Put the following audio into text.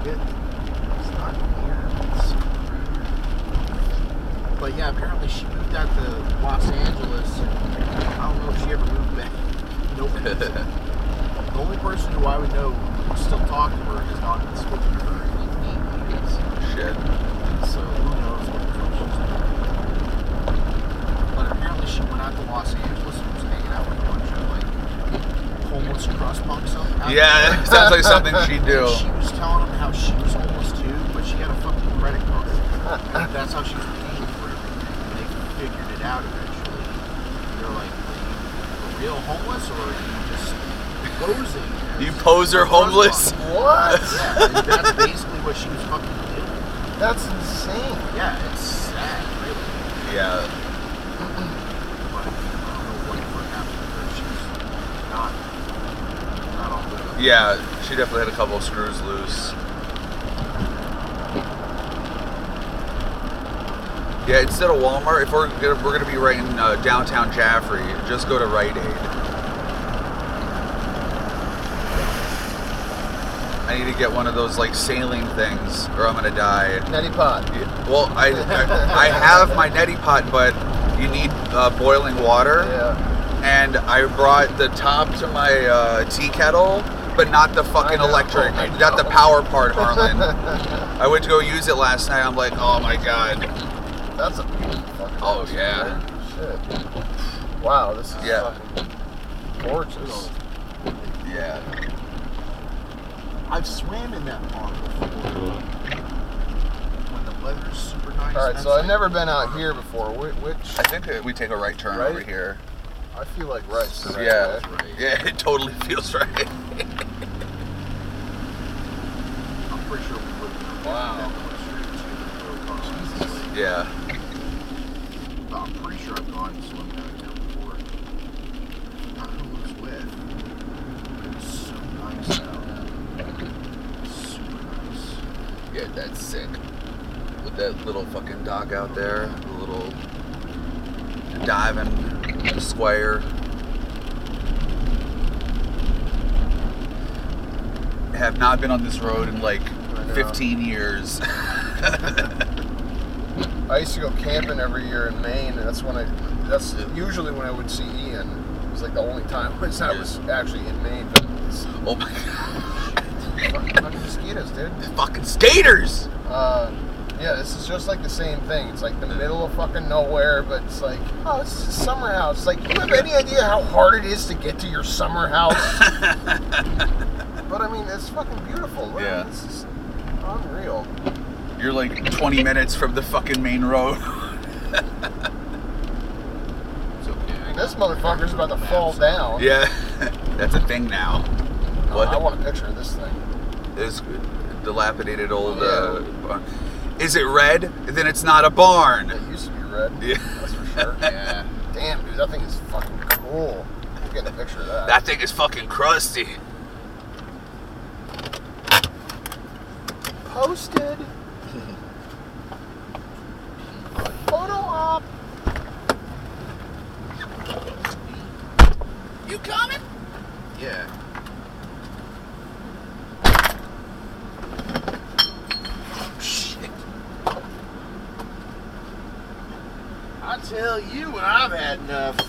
shit. It's not here. But yeah, apparently she moved out to Los Angeles, and I don't know if she ever moved back. Nobody knows. The only person who I would know who still talk to her has not been spoken to her in like 8 years. Shit. So who knows what the fuck she's doing. But apparently she went out to Los Angeles and was hanging out with a bunch of like homeless crust punks out Yeah, there. it sounds like something she'd do. And she was telling them how she was homeless too, but she had a fucking credit card. And that's how she was paying for everything. And they figured it out eventually. They're like, are you real homeless or are you just posing? You poser homeless? What? Yeah, and that's basically what she was fucking doing. That's insane. Yeah, it's sad, really. Yeah. But I don't know what happened to her. She's not all good. Yeah, she definitely had a couple of screws loose. Yeah, instead of Walmart, if we're gonna be right in downtown Jaffrey, just go to Rite Aid. I need to get one of those like saline things, or I'm gonna die. Neti pot. Well, I have my neti pot, but you need boiling water. Yeah. And I brought the top to my tea kettle, but not the fucking electric, not the power part, Harlan. I went to go use it last night. I'm like, oh my god. That's a beautiful fucking Oh house, yeah. man. Shit. Wow, this is fucking gorgeous. Yeah. I've swam in that pond before. When the weather's super nice. Alright, so I've never been out here before. Which? I think that we take a right turn over here. I feel like right's the right Yeah. way. Right. Yeah, it totally feels right. I'm pretty sure we would have Wow. Jesus. Yeah. I'm pretty sure I've gone and swum down here before. I forgot who it was with. It was so nice out. Super nice. Yeah, that's sick. With that little fucking dock out there, the little diving square. Have not been on this road in like 15 years. I used to go camping every year in Maine, and that's usually when I would see Ian. It was like the only time I was actually in Maine. But Oh my god. fucking mosquitoes, dude. Fucking skaters! Yeah, this is just like the same thing. It's like the middle of fucking nowhere, but it's like, oh, it's a summer house. Like, you have any idea how hard it is to get to your summer house? But I mean, it's fucking beautiful. Look, Yeah. This is unreal. You're like 20 minutes from the fucking main road. It's okay. I mean, this motherfucker's about to fall down. Yeah, that's a thing now. Oh, What? I want a picture of this thing. This dilapidated old barn. Is it red? Then it's not a barn. It used to be red. Yeah. That's for sure. Yeah. Damn, dude, that thing is fucking cool. I'm getting a picture of that. That thing is fucking crusty. Posted. Photo op. You coming? Yeah. Shit. I tell you when I've had enough.